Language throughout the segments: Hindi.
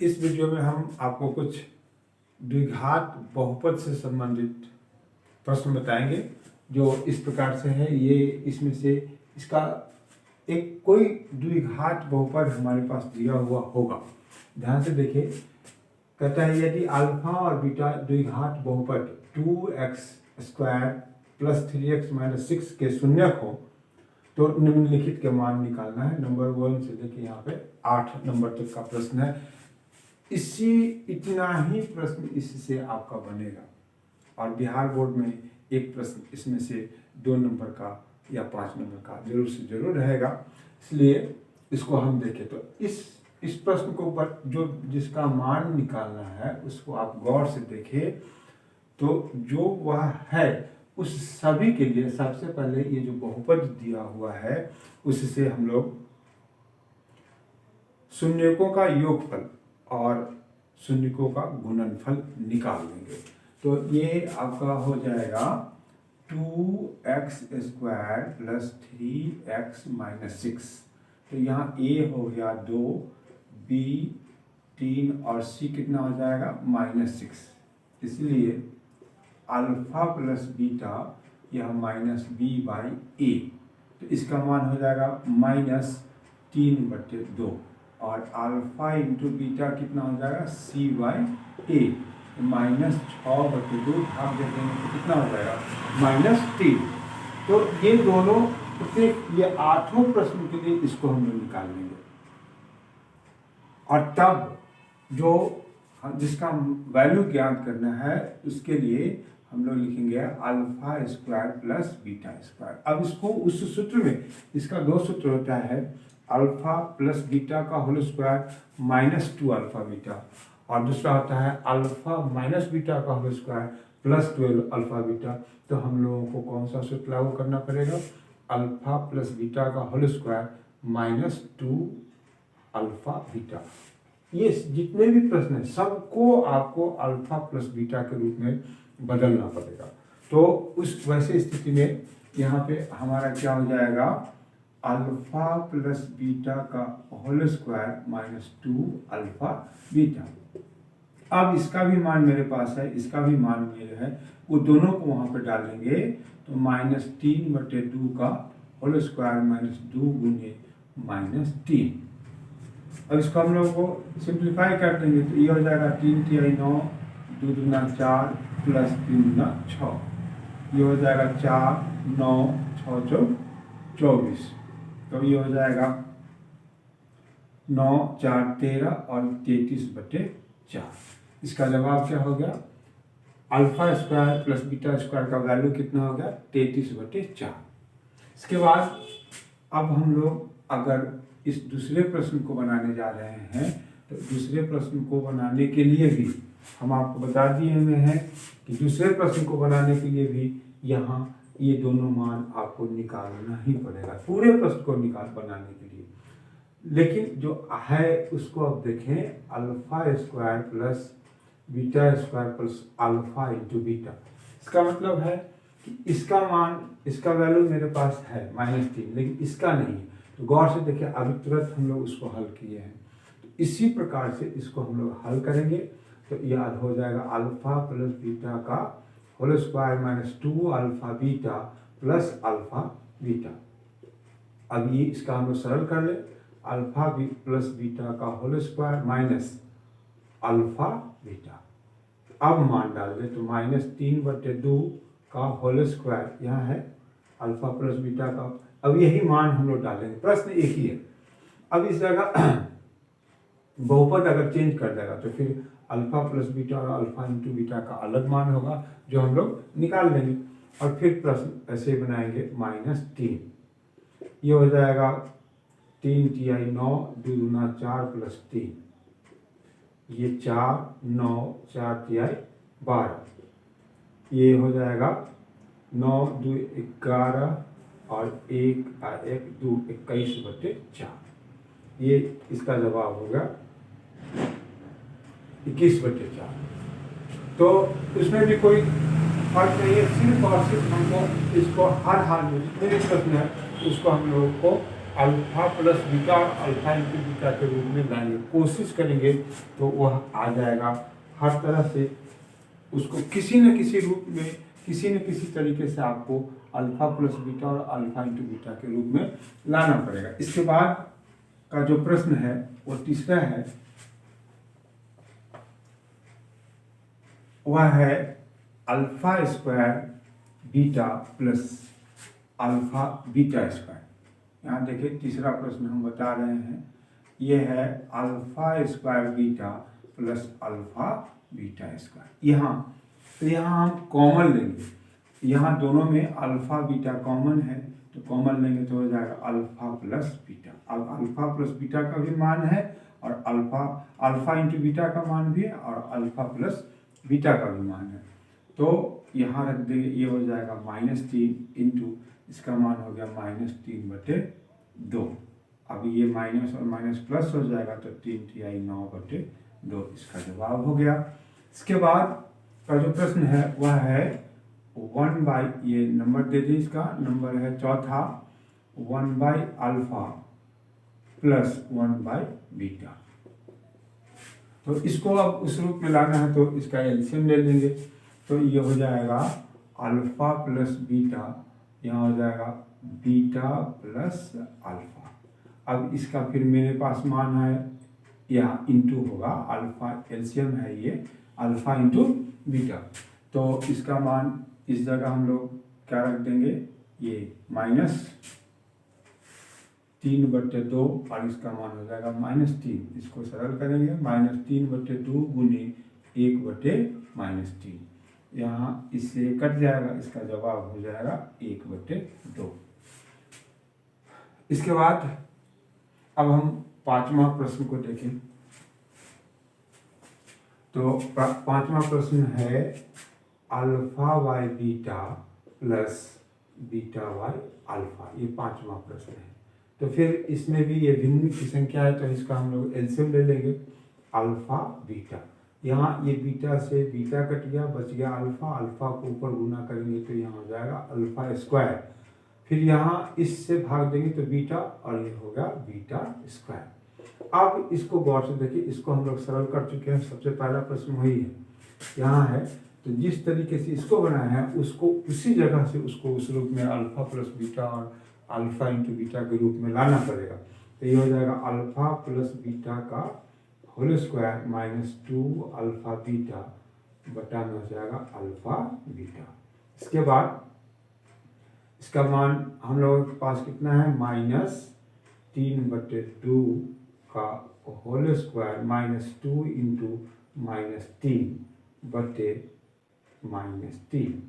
इस वीडियो में हम आपको कुछ द्विघात बहुपद से संबंधित प्रश्न बताएंगे जो इस प्रकार से है। ये इसमें से इसका एक कोई द्विघात बहुपद हमारे पास दिया हुआ होगा। ध्यान से देखिए, कहता है यदि अल्फा और बीटा द्विघात बहुपद 2x² + 3x - 6 के शून्यक हो तो निम्नलिखित के मान निकालना है। नंबर 1 से लेके यहाँ पे 8 नंबर तक का प्रश्न है। इतना ही प्रश्न इससे आपका बनेगा और बिहार बोर्ड में एक प्रश्न इसमें से 2 नंबर का या 5 नंबर का जरूर से जरूर रहेगा। इसलिए इसको हम देखें तो इस प्रश्न को जो जिसका मान निकालना है उसको आप गौर से देखें तो जो वह है उस सभी के लिए सबसे पहले ये जो बहुपद दिया हुआ है उससे हम लोग शून्यकों का योगफल और शून्यकों का गुणनफल निकाल लेंगे। तो ये आपका हो जाएगा 2x² + 3x - 6। तो यहाँ a हो गया 2, b 3 और c कितना हो जाएगा -6। इसलिए अल्फा प्लस बीटा यह -b/a। तो इसका मान हो जाएगा -3/2 और अल्फा इंटू बीटा कितना हो जाएगा c/a। -6/2 भाग देते हैं तो कितना हो जाएगा -3। तो ये दोनों प्रत्येक ये 8 प्रश्न के लिए इसको हम लोग निकाल लेंगे और तब जो जिसका वैल्यू ज्ञात करना है उसके लिए हम लोग लिखेंगे α² + β²। अब इसको उस सूत्र में इसका 2 सूत्र होता है, अल्फा प्लस बीटा का होल स्क्वायर -2α बीटा और दूसरा होता है अल्फा माइनस बीटा का होल स्क्वायर +12α बीटा। तो हम लोगों को कौन सा सूत्र लागू करना पड़ेगा? अल्फा प्लस बीटा का होल स्क्वायर -2α बीटा। ये जितने भी प्रश्न हैं सबको आपको अल्फा प्लस बीटा के रूप में बदलना पड़ेगा। तो उस वैसे स्थिति में यहाँ पे हमारा क्या हो जाएगा? अल्फा प्लस बीटा का होल स्क्वायर -2α बीटा। अब इसका भी मान मेरे पास है, इसका भी मान मेरे है, वो दोनों को वहाँ पे डालेंगे तो -3/2 का होल स्क्वायर -2 × -3। अब इसको हम लोग को सिंप्लीफाई कर देंगे तो ये हो जाएगा 3 × 9, 2 × 4 + 3 × 6। ये हो जाएगा 4, 9, 6, 24। तो ये हो जाएगा 9, 4, 13 और 33/4। इसका जवाब क्या हो गया? α² + β² का वैल्यू कितना हो गया? 33/4। इसके बाद अब हम लोग अगर इस दूसरे प्रश्न को बनाने जा रहे हैं तो दूसरे प्रश्न को बनाने के लिए भी हम आपको बता दिए हुए हैं कि दूसरे प्रश्न को बनाने के लिए भी यहाँ ये दोनों मान आपको निकालना ही पड़ेगा पूरे प्रश्न को बनाने के लिए। लेकिन जो है उसको अब देखें, α² + β² + अल्फा इंटू बीटा। इसका मतलब है कि इसका मान, इसका वैल्यू मेरे पास है -3, लेकिन इसका नहीं है। तो गौर से देखिए, अभी तुरंत हम लोग उसको हल किए हैं। तो इसी प्रकार से इसको हम लोग हल करेंगे तो याद हो जाएगा अल्फा प्लस बीटा का whole square -2α beta + alpha beta. अब ये इसका हम लोग सरल कर ले, अल्फा प्लस बीटा का होल स्क्वायर -अल्फा बीटा। अब मान डाल दे तो -3/2 का होल स्क्वायर, यहाँ है अल्फा प्लस बीटा का। अब यही मान हम लोग डालेंगे, प्रश्न एक ही है। अब इस जगह बहुपद अगर चेंज कर देगा तो फिर अल्फा प्लस बीटा और अल्फा इंटू बीटा का अलग मान होगा जो हम लोग निकाल लेंगे और फिर प्रश्न ऐसे बनाएंगे -3। ये हो जाएगा 3 × 9, 2 × 4 + 3। ये 4, 9, 4 × 12। ये हो जाएगा 9, 2 11 और 1 1 2 21/4। ये इसका जवाब होगा 21/4। तो इसमें भी कोई फर्क नहीं है, सिर्फ और सिर्फ हमको इसको हर हाल में जितने भी प्रश्न है उसको हम लोगों को अल्फा प्लस बीटा और अल्फा इंटू बीटा के रूप में लाएंगे, कोशिश करेंगे तो वह आ जाएगा। हर तरह से उसको किसी न किसी रूप में, किसी न किसी तरीके से आपको अल्फा प्लस बीटा और अल्फा इंटू बीटा के रूप में लाना पड़ेगा। इसके बाद का जो प्रश्न है वो तीसरा है, वह है alpha square beta plus alpha beta square. यहाँ देखिए तीसरा प्रश्न हम बता रहे हैं, यह है alpha square beta plus alpha beta square. यहाँ हम कॉमन लेंगे, यहाँ दोनों में अल्फा बीटा कॉमन है तो कॉमन लेंगे तो हो जाएगा अल्फा प्लस बीटा। अब अल्फा प्लस बीटा का भी मान है और अल्फा इंटू बीटा का मान भी है और अल्फा प्लस बीटा का भी मान है, तो यहाँ रख देंगे, ये हो जाएगा -3 इंटू इसका मान हो गया -3/2। अब ये माइनस और माइनस प्लस हो जाएगा तो 3 × 9/2 इसका जवाब हो गया। इसके बाद का जो प्रश्न है वह है 1/, ये नंबर दे दी, इसका नंबर है चौथा, 1/अल्फा प्लस 1/बीटा। तो इसको अब उस रूप में लाना है तो इसका एलसीएम ले लेंगे, तो ये हो जाएगा अल्फा प्लस बीटा, यहाँ हो जाएगा बीटा प्लस अल्फा। अब इसका फिर मेरे पास मान है, यहाँ इंटू होगा, अल्फा एलसीएम है ये अल्फा इंटू बीटा, तो इसका मान इस जगह हम लोग क्या रख देंगे, ये -3/2 और इसका मान हो जाएगा -3। इसको सरल करेंगे, -3/2 गुने 1/-3, यहाँ इससे कट जाएगा, इसका जवाब हो जाएगा 1/2। इसके बाद अब हम पांचवा प्रश्न को देखें, तो पांचवा प्रश्न है alpha by beta plus beta by alpha, ये पांचवा प्रश्न है। तो फिर इसमें भी ये भिन्न की संख्या है तो इसका हम लोग एलसीएम ले लेंगे, अल्फा बीटा, यहाँ ये बीटा से बीटा कट गया, बच गया अल्फा, अल्फा को ऊपर गुना करेंगे तो यहाँ हो जाएगा अल्फा स्क्वायर, फिर यहाँ इससे भाग देंगे तो बीटा और ये होगा बीटा स्क्वायर। अब इसको गौर से देखिए, इसको हम लोग सरल कर चुके हैं, सबसे पहला प्रश्न वही है, यहाँ है, तो जिस तरीके से इसको बनाया है उसको उसी जगह से उसको उस रूप में अल्फा प्लस बीटा और अल्फा इंटू बीटा के रूप में लाना पड़ेगा। तो ये हो जाएगा अल्फा प्लस बीटा का होल स्क्वायर -2 अल्फा बीटा बटा में हो जाएगा अल्फा बीटा। इसके बाद इसका मान हम लोगों के पास कितना है, -3/2 का होल स्क्वायर -2 इंटू -3/-3।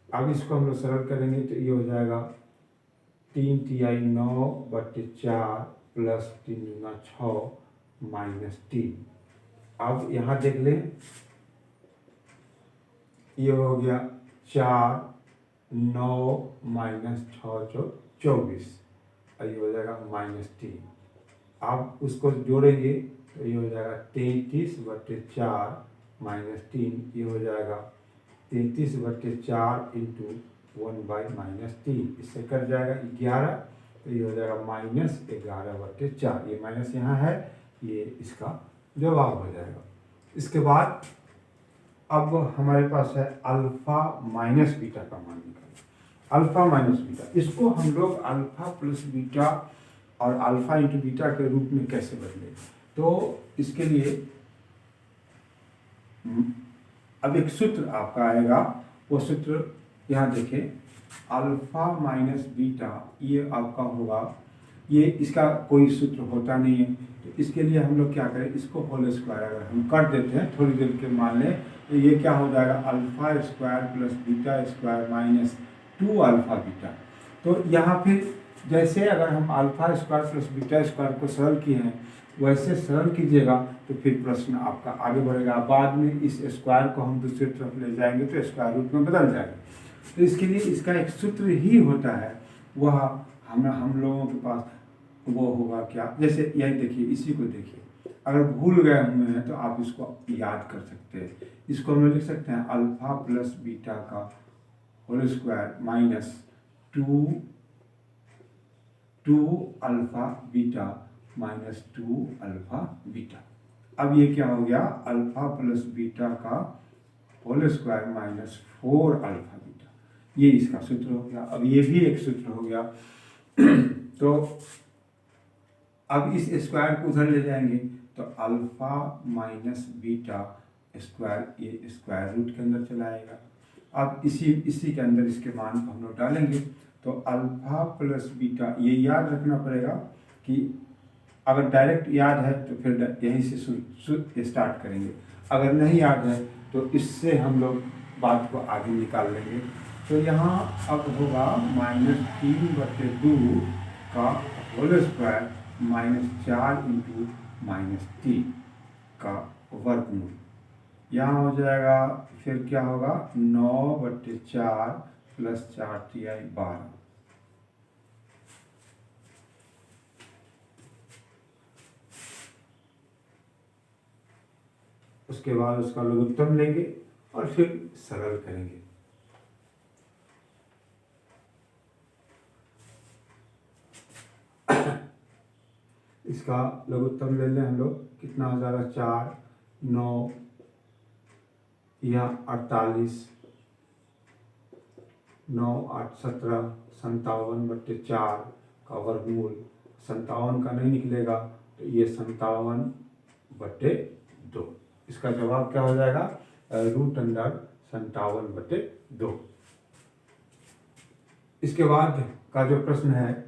अब इसको हम लोग सरल करेंगे तो ये हो जाएगा 3 × 9/4 प्लस 3 × 6 -3। अब यहाँ देख लें, ये हो गया 4, 9 -6 24, और ये हो जाएगा -3। आप उसको जोड़ेंगे तो ये हो जाएगा 33/4 -3, ये हो जाएगा 33/4 इंटू 1/-3, इससे कट जाएगा 11, तो ये हो जाएगा -11/4, ये माइनस यहाँ है, ये इसका जवाब हो जाएगा। इसके बाद अब हमारे पास है अल्फा माइनस बीटा का मान निकालना, अल्फा माइनस बीटा, इसको हम लोग अल्फा प्लस बीटा और अल्फा इंटू बीटा के रूप में कैसे बदलें, तो इसके लिए अब एक सूत्र आपका आएगा, वो सूत्र यहाँ देखें, अल्फा माइनस बीटा, ये आपका होगा, ये इसका कोई सूत्र होता नहीं है, तो इसके लिए हम लोग क्या करें, इसको होल स्क्वायर अगर हम कर देते हैं थोड़ी देर के मान लें, तो ये क्या हो जाएगा alpha square plus beta square -2 alpha beta. तो यहाँ फिर जैसे अगर हम alpha square plus beta square को सरल किए हैं वैसे सरल कीजिएगा तो फिर प्रश्न आपका आगे बढ़ेगा। बाद में इस स्क्वायर को हम दूसरी तरफ ले जाएंगे तो स्क्वायर रूट में बदल जाएगा। तो इसके लिए इसका एक सूत्र ही होता है, वह हम लोगों के पास वो होगा क्या, जैसे यही देखिए, इसी को देखिए, अगर भूल गए हुए हैं तो आप इसको याद कर सकते हैं। इसको हम लिख सकते हैं अल्फा प्लस बीटा का whole square -2 2 alpha beta minus 2 alpha beta. अब ये क्या हो गया, अल्फा प्लस बीटा का whole square minus 4 alpha beta, ये इसका सूत्र हो गया। अब ये भी एक सूत्र हो गया। तो अब इस स्क्वायर को उधर ले जाएंगे तो अल्फा माइनस बीटा स्क्वायर, ये स्क्वायर रूट के अंदर चला आएगा। अब इसी के अंदर इसके मान को हम लोग डालेंगे तो अल्फा प्लस बीटा, ये याद रखना पड़ेगा कि अगर डायरेक्ट याद है तो फिर यहीं से स्टार्ट करेंगे, अगर नहीं याद है तो इससे हम लोग बात को आगे निकाल लेंगे। तो यहाँ अब होगा -3/2 का होल स्क्वायर -4 इंटू -3 का वर्गमूल। यहाँ हो जाएगा, फिर क्या होगा 9/4 प्लस 4 तिहाई 12। उसके बाद उसका लघुत्तम लेंगे और फिर सरल करेंगे। इसका लघुत्तम ले लें हम लोग, कितना हो जाएगा 4, 9 या 48, 9 8 17, 57/4 का वर्गमूल। 57 का नहीं निकलेगा तो ये 57/2। इसका जवाब क्या हो जाएगा, √57/2। इसके बाद का जो प्रश्न है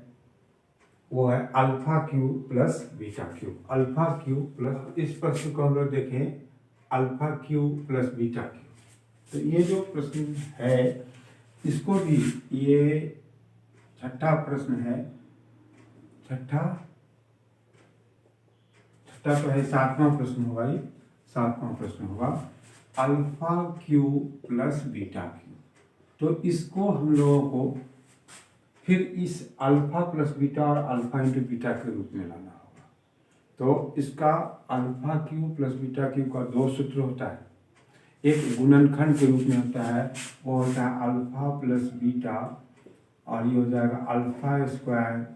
वो है alpha cube plus beta cube. Alpha cube plus, इस प्रश्न को हम लोग देखें, alpha cube plus beta cube. तो ये जो प्रश्न है इसको भी, ये छठा प्रश्न है, छठा तो है, 7वां प्रश्न होगा, ये 7वां प्रश्न होगा, alpha cube plus beta cube. तो इसको हम लोगों को फिर इस अल्फा प्लस बीटा और अल्फा इंटू बीटा के रूप में लाना होगा। तो इसका alpha cube plus beta cube का 2 सूत्र होता है। एक गुणनखंड के रूप में होता है, वो होता है अल्फा प्लस बीटा, और ये हो जाएगा alpha square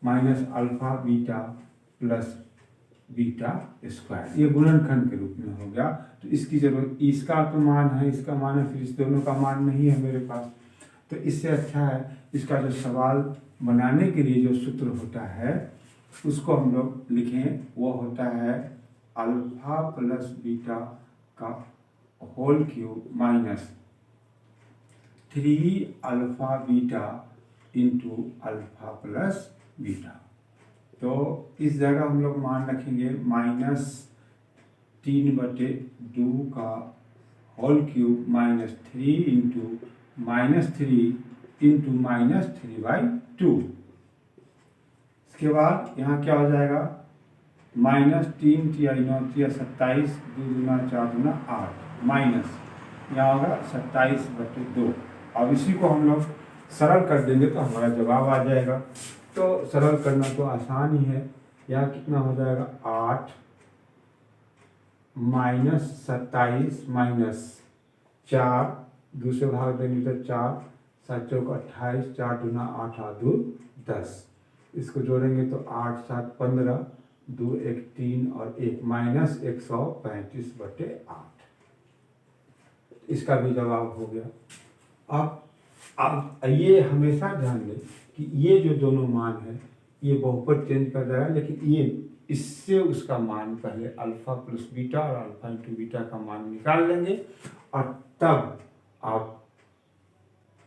minus alpha beta plus beta square. ये गुणनखंड के रूप में हो गया। तो इसकी जरूरत, इसका तो मान है, इसका मान है, फिर इस दोनों का मान नहीं है मेरे पास। तो इससे अच्छा है इसका जो सवाल बनाने के लिए जो सूत्र होता है उसको हम लोग लिखें, वो होता है अल्फा प्लस बीटा का whole cube minus 3 alpha beta into alpha plus beta. तो इस जगह हम लोग मान रखेंगे -3/2 का whole cube minus 3 into -3 into -3/2। इसके बाद यहाँ क्या हो जाएगा, -3 तिहाई 9 तिया 27, 2 दूना 4 दूना 8, माइनस यहाँ होगा 27/2। अब इसी को हम लोग सरल कर देंगे तो हमारा जवाब आ जाएगा। तो सरल करना तो आसान ही है। यहाँ कितना हो जाएगा 8 -27 -4, दूसरे भाग देंगे तो 4, 7 चौक 28, 4 दूना 8 8 2 10। इसको जोड़ेंगे तो 8 7 15, 2 1 3 और 1 -135/8। इसका भी जवाब हो गया। अब ये हमेशा ध्यान दें कि ये जो दोनों मान है ये बहुपद चेंज कर जाएगा, लेकिन ये इससे उसका मान पहले अल्फा प्लस बीटा और अल्फा इंटू बीटा का मान निकाल लेंगे, और तब आप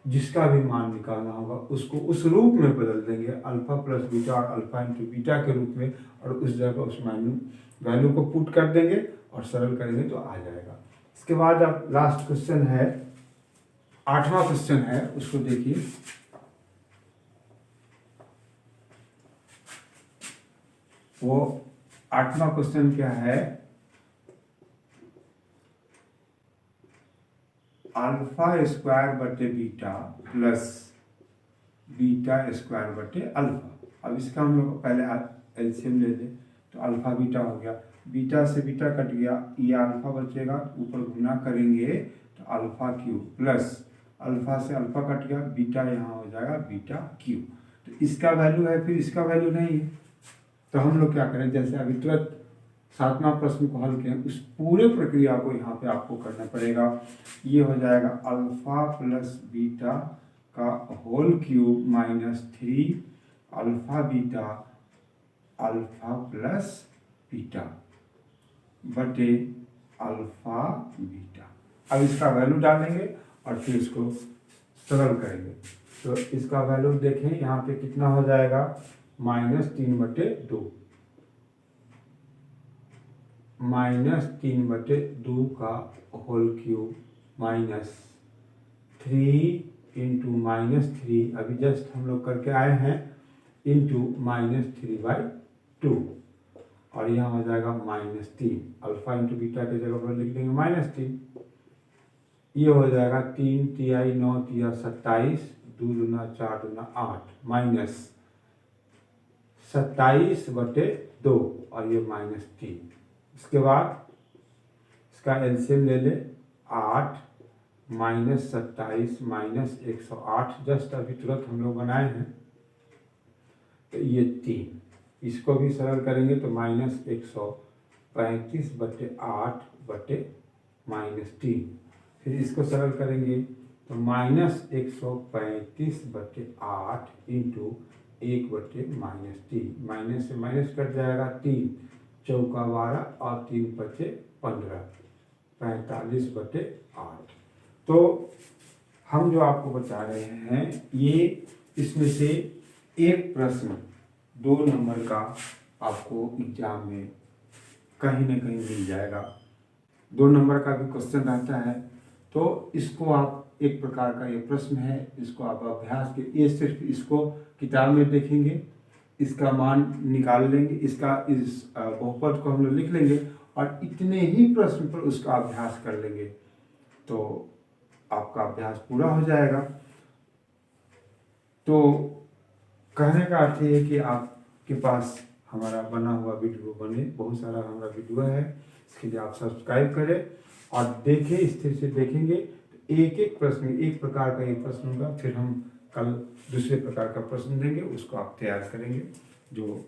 जिसका भी मान निकालना होगा उसको उस रूप में बदल देंगे, अल्फा प्लस बीटा और अल्फा इंटू बीटा के रूप में, और उस जगह उस वैल्यू को पुट कर देंगे और सरल करेंगे तो आ जाएगा। इसके बाद अब लास्ट क्वेश्चन है, 8वां क्वेश्चन है, उसको देखिए। वो 8वां क्वेश्चन क्या है, अल्फा स्क्वायर बटे बीटा प्लस बीटा स्क्वायर बटे अल्फा। अब इसका हम लोग पहले एलसीएम ले लें तो अल्फा बीटा हो गया, बीटा से बीटा कट गया, ये अल्फा बचेगा, ऊपर गुना करेंगे तो अल्फा क्यूब प्लस अल्फा से अल्फा कट गया, बीटा यहाँ हो जाएगा बीटा क्यूब। तो इसका वैल्यू है, फिर इसका वैल्यू नहीं है। तो हम लोग क्या करें, जैसे अभी तुरंत 7वां प्रश्न को हल किया, उस पूरे प्रक्रिया को यहाँ पे आपको करना पड़ेगा। ये हो जाएगा अल्फा प्लस बीटा का whole cube minus 3 alpha beta alpha plus beta बटे अल्फा बीटा। अब इसका वैल्यू डालेंगे और फिर इसको सरल करेंगे। तो इसका वैल्यू देखें यहाँ पे कितना हो जाएगा, -3/2 -3/2 का होल क्यूब माइनस 3 इंटू -3 अभी जस्ट हम लोग करके आए हैं इंटू -3/2 और यहाँ हो जाएगा -3। अल्फा इंटू बीटा के जगह पर लिख देंगे -3। ये हो जाएगा 3 तिहाई 9 तिया 27 2 दूना 4 दूना 8 माइनस 27/2 और ये -3। इसके बाद इसका एलसीएम ले ले 8 -27 -108 जस्ट अभी तुरंत हम लोग बनाए हैं। तो ये 3, इसको भी सरल करेंगे तो -135/8/-3। फिर इसको सरल करेंगे तो -135/8 इंटू 1/-3। माइनस से माइनस कट जाएगा, 3 चौका 12 और 3 बचे 15 45/8। तो हम जो आपको बता रहे हैं ये इसमें से एक प्रश्न 2 नंबर का आपको एग्जाम में कहीं ना कहीं मिल जाएगा। 2 नंबर का भी क्वेश्चन रहता है। तो इसको आप एक प्रकार का ये प्रश्न है, इसको आप अभ्यास के ये सिर्फ इसको किताब में देखेंगे, इसका मान निकाल लेंगे, इसका इस बहुपद को हम लोग लिख लेंगे और इतने ही प्रश्न पर उसका अभ्यास कर लेंगे तो आपका अभ्यास पूरा हो जाएगा। तो कहने का अर्थ ये है कि आपके पास हमारा बना हुआ वीडियो बने, बहुत सारा हमारा वीडियो है, इसके लिए आप सब्सक्राइब करें और देखें, स्थिर से देखेंगे तो एक एक प्रश्न, एक प्रकार का ये प्रश्न होगा, फिर हम कल दूसरे प्रकार का प्रश्न देंगे, उसको आप तैयार करेंगे जो